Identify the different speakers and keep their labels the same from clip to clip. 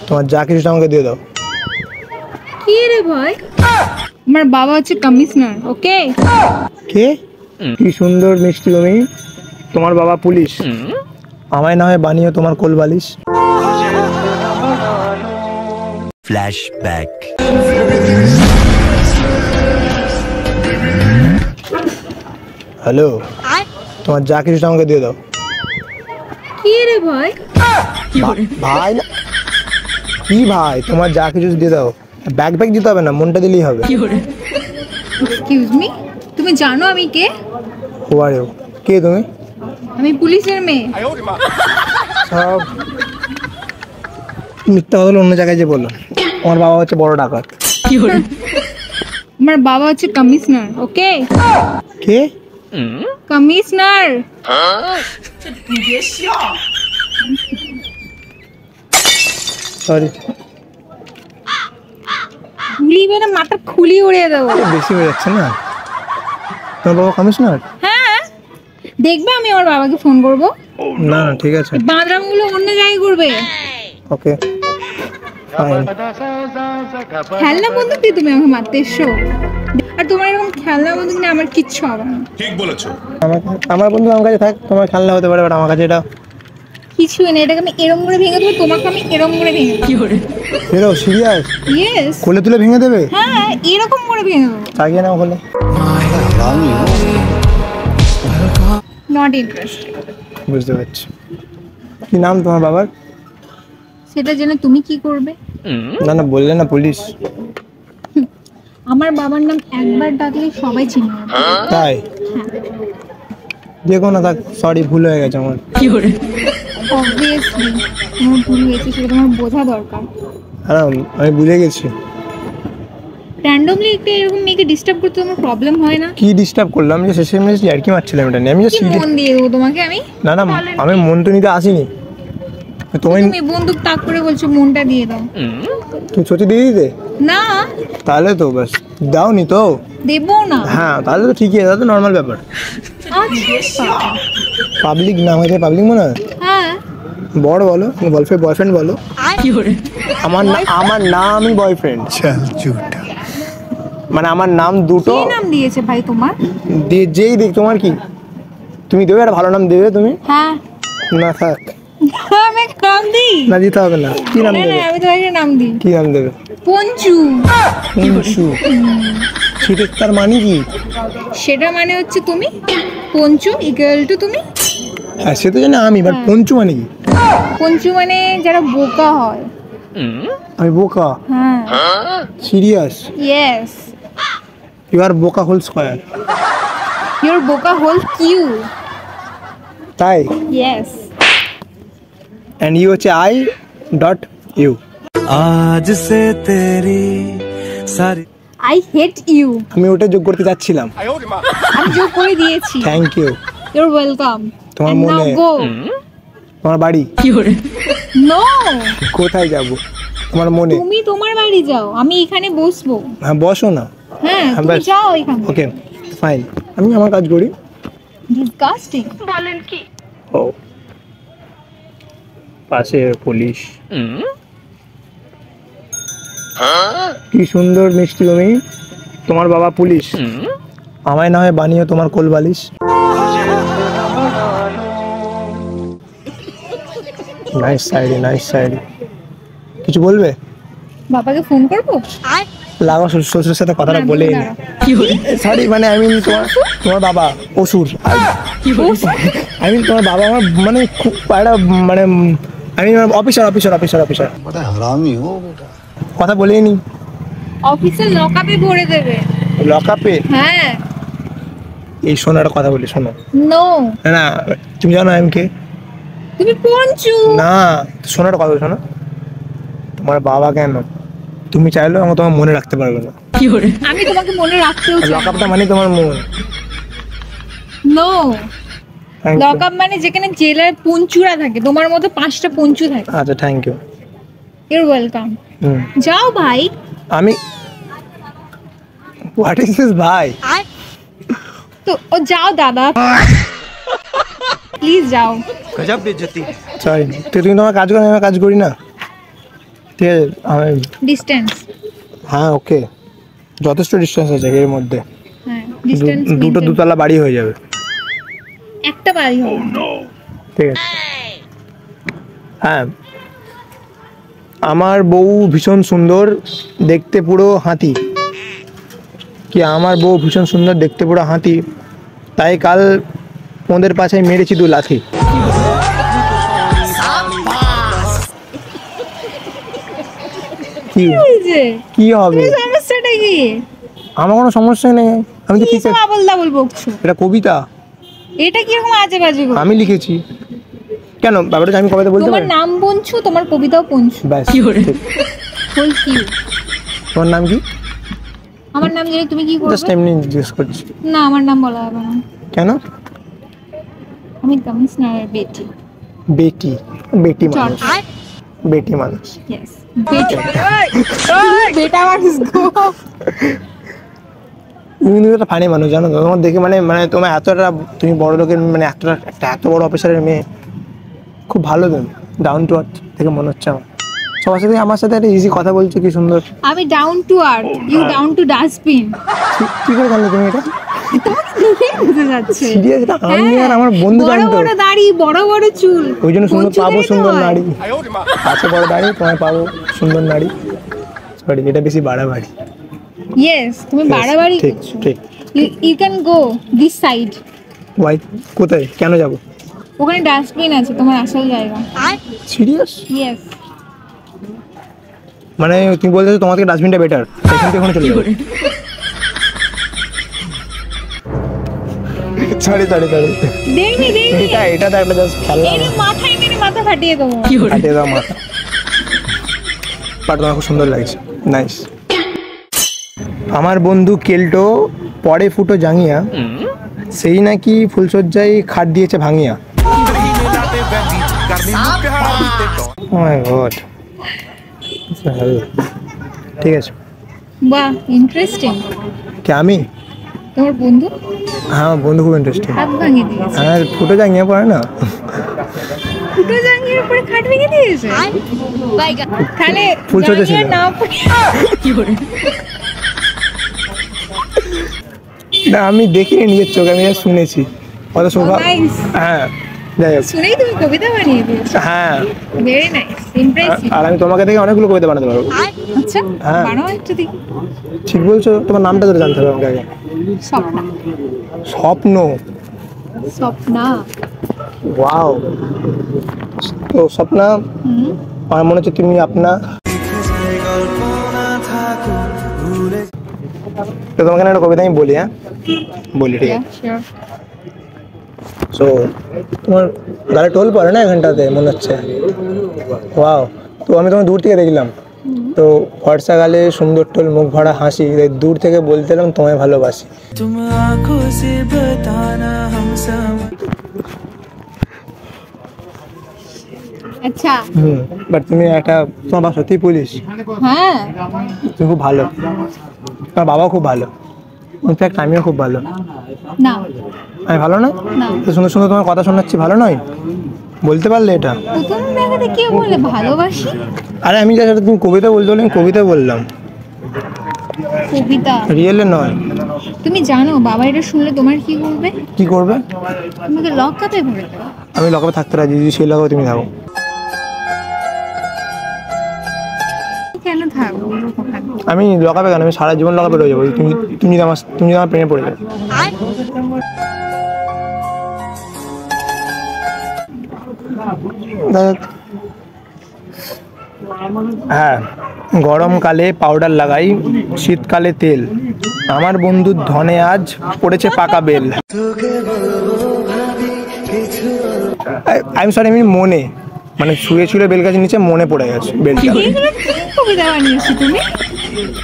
Speaker 1: তোমার যা কিছু আমাকে দিয়ে দাও।
Speaker 2: কি রে ভাই? আমার বাবা হচ্ছে কমিশনার। ওকে
Speaker 1: কে? কি সুন্দর মিষ্টি তুমি। তোমার বাবা পুলিশ, আমায় না হয় বানিয়ে তোমার কোল বালিশ।
Speaker 3: ফ্ল্যাশব্যাক।
Speaker 1: হ্যালো, তোমার যা কিছু আমাকে দিয়ে দাও।
Speaker 2: কি রে ভাই?
Speaker 1: ভাই না কি ভাই, তোমার যা কিছু দিয়ে দাও। ব্যাগ দিতে হবে না, মনটা দিলেই হবে।
Speaker 2: এক্সকিউজ মি, তুমি জানো আমি কে?
Speaker 1: হু আর ইউ? কে তুমি?
Speaker 2: আমি পুলিশের মেয়ে।
Speaker 1: সব মিথ্যা কথা অন্য জায়গায় যে বললো। আমার বাবা হচ্ছে বড় ডাকাত।
Speaker 2: আমার বাবা হচ্ছে কমিশনার। ওকে
Speaker 1: কে?
Speaker 2: কমিশনার।
Speaker 1: সরি,
Speaker 2: গুলি মেরে মাথা খুলি উড়িয়ে দেবো।
Speaker 1: বেশি হয়ে যাচ্ছে না? তোমার বাবা কমিশনার?
Speaker 2: হ্যাঁ, দেখবে আমি আমার বাবাকে ফোন করবো।
Speaker 1: না না ঠিক আছে,
Speaker 2: বাদরামগুলো অন্য জায়গায় করবে।
Speaker 1: Okay fine.
Speaker 2: খেলনা বন্দুক দিয়ে তুমি আমাকে মারতে এসছো, আর তোমার এরকম খেলনা বন্দুক নিয়ে আমার কিচ্ছু হবে না।
Speaker 4: ঠিক বলেছো।
Speaker 1: আমার বন্ধু আমার কাছে থাক, তোমার খেলনা হতে পারে, বাট আমার কাছে এটা
Speaker 2: কিছুই না। এটাকে আমি এরম করে ভেঙে দেবো, তোমাকে আমি এরম করে ভেঙে দেবো।
Speaker 1: বেরো। সিরিয়াস?
Speaker 2: ইয়েস।
Speaker 1: কোলে তুলে ভেঙে দেবে?
Speaker 2: হ্যাঁ, এরকম করে ভেঙে দেবো।
Speaker 1: তাকিয়ে নাও কোলে।
Speaker 2: Not interested.
Speaker 1: বুঝতে পারছি। কি নাম তোমার বাবার?
Speaker 2: সেটা জেনে তুমি কি করবে?
Speaker 1: না না বললে না পুলিশ।
Speaker 2: আমার বাবার নাম একবার ডাকলে সবাই চিনে যাবে।
Speaker 1: তাই? দেখো না থাক, সরি ভুল হয়ে গেছে আমার।
Speaker 2: অবভিয়াসলি তোমার ভুল হয়েছে, সেটা তোমার বোঝা দরকার।
Speaker 1: হ্যাঁ আমি বুঝে গেছি।
Speaker 2: র্যান্ডমলি একটা এরকম মেয়েকে ডিস্টার্ব করতে তোমার প্রবলেম হয় না?
Speaker 1: কি ডিস্টার্ব করলাম? যে শেষে আমি আর কি মারছিলাম এটা নিয়ে। আমি
Speaker 2: কি মন দিয়ে দেবো তোমাকে আমি?
Speaker 1: না না আমি মন তো নিতে আসিনি।
Speaker 2: তুমি বন্দুক তাক করে বলছো মনটা দিয়ে দাও।
Speaker 1: তুমি সত্যি দিয়ে দিতে?
Speaker 2: না,
Speaker 1: তাহলে তো বাস দাওনি তো।
Speaker 2: দেবো না।
Speaker 1: হ্যাঁ তাহলে তো ঠিকই আছে, তো নর্মাল ব্যাপার।
Speaker 2: আচ্ছা,
Speaker 1: পাবলিক নাম হয়েছে, পাবলিক মনে হয়।
Speaker 2: হ্যাঁ
Speaker 1: বড় বলো, বয়ফ্রেন্ড বলো। আমার নামই বয়ফ্রেন্ড। মানে আমার নাম দুটো।
Speaker 2: কি নাম দিয়েছে ভাই তোমার?
Speaker 1: যেই দেখ তোমার কি, তুমি দেবে একটা ভালো নাম দেবে তুমি।
Speaker 2: হ্যাঁ,
Speaker 1: না থাক,
Speaker 2: আমি নাম দিই
Speaker 1: না দিতে হবে না। কি নাম দেবে?
Speaker 2: আমি তোমাকে নাম দিই।
Speaker 1: কি নাম দেবে?
Speaker 2: পঞ্চু।
Speaker 1: পঞ্চু? সেটা তার মানে কি?
Speaker 2: সেটা মানে হচ্ছে তুমি। পঞ্চু ইকুয়াল টু তুমি।
Speaker 1: হ্যাঁ সে তো জানি আমি, বাট পঞ্চু মানে কি?
Speaker 2: পঞ্চু মানে যারা বোকা হয়।
Speaker 1: আমি বোকা?
Speaker 2: হ্যাঁ।
Speaker 1: সিরিয়াস?
Speaker 2: ইয়েস।
Speaker 1: ইউ আর বোকা হোল স্কয়ার।
Speaker 2: ইউর বোকা হোল কিউ।
Speaker 1: তাই?
Speaker 2: ইয়েস।
Speaker 1: এন্ড ইউ হচ্ছে আই ডট ইউ।
Speaker 3: আজ সে তেরি সারি।
Speaker 2: I hate you.
Speaker 1: আমি ওটা যোগ করতে যাচ্ছিলাম।
Speaker 2: আমি যোগ করে দিয়েছি।
Speaker 1: Thank you.
Speaker 2: You're welcome.
Speaker 1: তোমার মনে? তোমার বাড়ি?
Speaker 2: নো।
Speaker 1: কোথায় যাব? তোমার মনে?
Speaker 2: তুমি তোমার বাড়ি যাও, আমি এখানে বসবো।
Speaker 1: হ্যাঁ বসো না।
Speaker 2: হ্যাঁ তুমি যাও এখানে।
Speaker 1: ওকে ফাইন, আমি আমার কাজ করি।
Speaker 2: ডিসগাস্টিং। বলেন কি?
Speaker 1: ও পাশে পুলিশ। কি সুন্দর মিষ্টি তুমি। তোমার বাবা পুলিশ, আমায় না হয় বানিয়ে তোমার কোল বালিশ। নাইস সাইডে, নাইস সাইডে। কিছু বলবে?
Speaker 2: বাবাকে ফোন করবো?
Speaker 1: লাগো শ্বশুরের সাথে কথাটা বলে। সরি মানে আমি তোমার বাবা অসুর। আমি তোমার বাবা আমার মানে খুব একটা মানে আমি অফিসার। কথা বলেই নি।
Speaker 2: অফিসে লকআপে ভরে দেবে।
Speaker 1: লকআপে?
Speaker 2: হ্যাঁ।
Speaker 1: এই শোনো একটা কথা বলি, শোনো।
Speaker 2: নো।
Speaker 1: না তুমি জানো আমি কে?
Speaker 2: তুমি পঞ্চু।
Speaker 1: না শোনো একটা কথা বলি, শোনো। তোমার বাবা কেন তুমি চাইলেও আমি তোমার মনে রাখতে পারবে না।
Speaker 2: আমি তোমাকে মনে রাখতেও চাই।
Speaker 1: লকআপটা মানে তোমার মন।
Speaker 2: নো, লকআপ মানে যেখানে জেলার পঞ্চুরা থাকে, তোমার মতো 5টা পঞ্চু থাকে।
Speaker 1: আচ্ছা থ্যাংক ইউ।
Speaker 2: You're welcome. যাও ভাই।
Speaker 1: আমি হোয়াট ইজ দিস ভাই?
Speaker 2: তো ও যাও দাদা, প্লিজ যাও।
Speaker 1: গজব বেইজ্জতি। সরি তুমি তোমার কাজ করো, আমি কাজ করি না। ঠিক আছে
Speaker 2: ডিস্টেন্স।
Speaker 1: হ্যাঁ ওকে, যথেষ্ট ডিস্টেন্স আছে এর মধ্যে।
Speaker 2: হ্যাঁ ডিস্টেন্স
Speaker 1: দুটো দুতলা বাড়ি হয়ে যাবে।
Speaker 2: একটা বাড়ি হবে।
Speaker 1: ঠিক আছে। হ্যাঁ, আমার বউ ভীষণ সুন্দর, দেখতে পুরো হাতি। কি আমার বউ ভীষণ সুন্দর, দেখতে পুরো হাতি, তাই কাল ওদের পাছায় মেরেছি 2 লাথি। কি
Speaker 2: হয়েছে?
Speaker 1: কি হবে?
Speaker 2: সমস্যাটা কি?
Speaker 1: আমার কোনো সমস্যা নেই, আমি তো ঠিক আছে।
Speaker 2: আবল দাবল বকছো।
Speaker 1: এটা কবিতা,
Speaker 2: এটা কিরকম আজে বাজে গো?
Speaker 1: আমি লিখেছি। কেন ব্যাপারটা আমি কবিতা বলতে
Speaker 2: তোমার
Speaker 1: পারি?
Speaker 2: নাম পঞ্চু, তোমার কবিতাও পঞ্চু।
Speaker 1: ব্যাস,
Speaker 2: কি করে?
Speaker 1: ঠিক।
Speaker 2: ফুল কিউ।
Speaker 1: তোমার নাম কি?
Speaker 2: আমার নাম জেনে তুমি কি
Speaker 1: জাস্ট
Speaker 2: করবে?
Speaker 1: এমনি জিজ্ঞেস করছি।
Speaker 2: না আমার নাম বলা হবে না।
Speaker 1: কেন?
Speaker 2: আমি কমিশনারের বেটি।
Speaker 1: বেটি, বেটি মানুষ,
Speaker 2: চট।
Speaker 1: বেটি মানুষ।
Speaker 2: ইয়েস বেটা। বেটা মানুষ গো।
Speaker 1: তুমি কিন্তু একটা ফানি মানুষ, জানো তো? তোমার দেখে মানে মানে তোমার এতটা, তুমি বড় লোকের মানে এত বড় অফিসারের মেয়ে, খুব ভালো, তুমি ডাউন টু আর্থ থেকে মনে হচ্ছে আমার। সবার সাথে আমার সাথে একটা ইজি কথা বলছো, কি সুন্দর।
Speaker 2: আমি down to earth, you down to dustbin.
Speaker 1: কি করে জানলে তুমি এটা?
Speaker 2: দেখে বুঝে যাচ্ছে।
Speaker 1: সিরিয়াস, এটা আমি আর আমার বন্ধু
Speaker 2: বড়
Speaker 1: জানতো।
Speaker 2: বড় দাড়ি, বড় বড় চুল।
Speaker 1: ওই জন্য সুন্দর পাবো,
Speaker 2: পঞ্চুদেরই তো
Speaker 1: সুন্দর
Speaker 2: হয়।
Speaker 1: নারী আছে, বড় দাড়ি তোমায় পাবো, সুন্দর নারী। সরি, এটা বেশি বাড়াবাড়ি।
Speaker 2: ইয়েস, তুমি বাড়াবাড়ি
Speaker 1: ঠিক
Speaker 2: করছো।
Speaker 1: ঠিক।
Speaker 2: You can go this side.
Speaker 1: Why? কোথায়? কেন যাবো?
Speaker 2: ওখানে ডাস্টবিন আছে, তোমার আসল জায়গা।
Speaker 1: সিরিয়াস?
Speaker 2: ইয়েস।
Speaker 1: মানে তুমি বলতে চাইছো তোমার থেকে ডাস্টবিনটা বেটার, সেখান থেকে ওখানে চলে যাবো? সরি সরি সরি,
Speaker 2: দেখবি দেখবি।
Speaker 1: এটা তো একটা জাস্ট খেলা।
Speaker 2: এর মাথায় মেরে মাথা ফাটিয়ে দেবো।
Speaker 1: ফাটিয়ে দাও মাথা। বাট তোমার খুব সুন্দর লাগছে, নাইস। আমার বন্ধু কেল্টো পরে ফুটো জাঙ্গিয়া, সেই নাকি ফুলসজ্জায় খাট দিয়েছে ভাঙিয়া। Oh my God. ঠিক আছে।
Speaker 2: বাহ ইন্টারেস্টিং।
Speaker 1: কি আমি?
Speaker 2: তোমার বন্ধু
Speaker 1: হ্যাঁ, আমার বন্ধু খুব ইন্টারেস্টিং।
Speaker 2: হাত ভাঙিয়ে দিয়েছে।
Speaker 1: হ্যাঁ, ফুটো জাঙ্গিয়া পড়ে না।
Speaker 2: ফুটো জাঙ্গিয়ার উপরে খাট ভেঙে দিয়েছে। তাহলে
Speaker 1: ফুলসজ্জা ছিল।
Speaker 2: জাঙ্গিয়া না পড়ে কি করে?
Speaker 1: না, আমি দেখিনি নিজের চোখে, আমি just শুনেছি। অত শোভা।
Speaker 2: nice.
Speaker 1: হ্যাঁ, যাই হোক।
Speaker 2: শুনেই তুমি কবিতা বানিয়ে দিয়েছো।
Speaker 1: হ্যাঁ,
Speaker 2: ভেরি নাইস, ইমপ্রেসিভ।
Speaker 1: আর আমি তোমাকে দেখে অনেকগুলো কবিতা বানাতে পারবো।
Speaker 2: আচ্ছা
Speaker 1: হ্যাঁ।
Speaker 2: বানাও একটু দেখি।
Speaker 1: ঠিক বলছো, তোমার নামটা ধরে জানতে হবে আমাকে আগে।
Speaker 2: স্বপ্না।
Speaker 1: স্বপ্ন?
Speaker 2: স্বপ্না।
Speaker 1: ওয়াও। তো স্বপ্না, আমার মনে হচ্ছে তুমি আপনা। তো তোমাকে না একটা কবিতা আমি বলি, হ্যাঁ বলি, ঠিক আছে? সো তোমার গালে টোল পড়ে না এখানটাতে মনে হচ্ছে। ওয়াও। তো আমি তোমার দূর থেকে দেখলাম, তো ফর্সা গালে সুন্দর টোল, মুখ ভরা হাসি, দূর থেকে বলতে এলাম তোমায় ভালোবাসি।
Speaker 2: আচ্ছা।
Speaker 1: বাট তুমি একটা, তোমার বাবা সত্যি পুলিশ,
Speaker 2: হ্যাঁ
Speaker 1: তুমি খুব ভালো, তোমার বাবাও খুব ভালো, ইনফ্যাক্ট আমিও খুব ভালো।
Speaker 2: না
Speaker 1: আমি ভালো না?
Speaker 2: না।
Speaker 1: তো সুন্দর সুন্দর তোমার কথা শোনাচ্ছি, ভালো নয়? বলতে পারলে এটা?
Speaker 2: প্রথম দেখাতে কেউ বলে ভালোবাসি?
Speaker 1: আরে আমি যা, তুমি কবিতা বলতে বললে আমি কবিতা বললাম,
Speaker 2: কবিতা।
Speaker 1: রিয়েলে নয়।
Speaker 2: তুমি জানো বাবা এটা শুনলে তোমার কি করবে?
Speaker 1: কি করবে?
Speaker 2: তোমাকে লক আপে ভরে দেবে।
Speaker 1: আমি লকাপে থাকতে রাজি, যদি সেই লকাপে তুমি থাকো।
Speaker 2: কেন থাকবো?
Speaker 1: আমি লকাপে কেন, আমি সারা জীবন লকাপে রয়ে যাবো। তুমি যদি আমার প্রেমে পড়ে যাবে। হ্যাঁ, গরমকালে পাউডার লাগাই, শীতকালে তেল, আমার বন্ধুর ধনে আজ পড়েছে পাকা বেল। আই এম সরি, আমি মনে, মানে শুয়ে ছিল বেল গাছের নিচে, মনে পড়ে গেছে বেলটা।
Speaker 2: এগুলো কি কবিতা বানিয়েছো তুমি?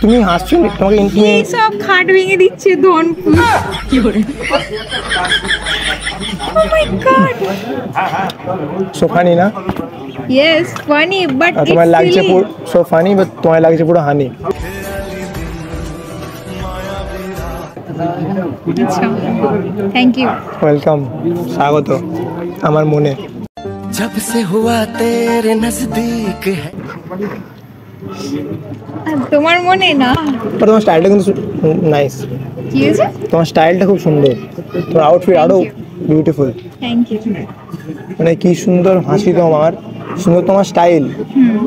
Speaker 1: তুমি হাসছো, তোমাকে
Speaker 2: কি সব খাট ভেঙে দিচ্ছে ধন কি করে? Oh my God.
Speaker 1: So funny না?
Speaker 2: Yes, funny, but it's
Speaker 1: তোমার লাগছে
Speaker 2: silly.
Speaker 1: সো ফানি, বাট তোমার লাগছে পুরো হানি।
Speaker 2: আচ্ছা, থ্যাংক ইউ।
Speaker 1: ওয়েলকাম, স্বাগত আমার মনে।
Speaker 3: जब से हुआ तेरे नजदीक है
Speaker 2: আর তোমার মনে না?
Speaker 1: আর তোমার স্টাইলটা কিন্তু নাইস,
Speaker 2: কি হয়েছে?
Speaker 1: তোমার স্টাইলটা খুব সুন্দর, তোমার আউটফিট আরো বিউটিফুল।
Speaker 2: Thank you.
Speaker 1: মানে কি সুন্দর হাসি তোমার, সুন্দর তোমার স্টাইল,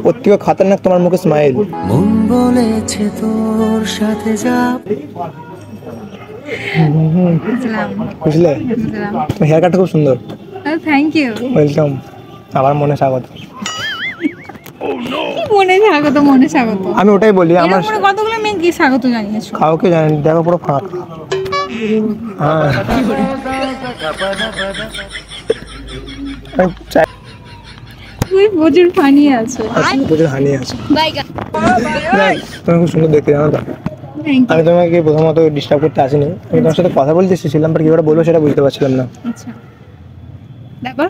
Speaker 1: ওর থেকে খাতারনাক তোমার মুখে স্মাইল।
Speaker 3: মন বলেছে তোর সাথে যা
Speaker 1: বুঝলে, হেয়ার কাটটা খুব সুন্দর।
Speaker 2: Thank you.
Speaker 1: ওয়েলকাম, আবার মনে স্বাগত।
Speaker 2: কি মনে স্বাগত, মনে স্বাগত?
Speaker 1: আমি ওটাই বলি, আমার
Speaker 2: এরকম করে কতগুলো মেয়ে কি স্বাগত জানিয়েছো?
Speaker 1: কাউকে জানি, দেখো পুরো ফাঁকা। হ্যাঁ
Speaker 2: তুই প্রচুর ফানি আছো।
Speaker 1: প্রচুর হানি আছে।
Speaker 2: বাইগা।
Speaker 1: দেখ, তুমি খুব সুন্দর দেখতে, জানো তো।
Speaker 2: Thank you.
Speaker 1: আমি তোমাকে প্রথমত ডিস্টার্ব করতে আসিনি, আমি তোমার সাথে কথা বলতে এসেছিলাম, বাট কি করে বলবো সেটা বুঝতে পারছিলাম না।
Speaker 2: আচ্ছা, তারপর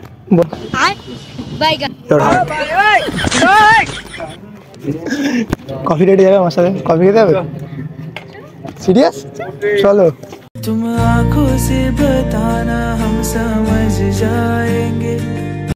Speaker 1: কফি রেডি যাবে আমার সাথে, কফি খেতে হবে? সিরিয়াস? চলো।
Speaker 3: तुम आंखों से बताना हम समझ जा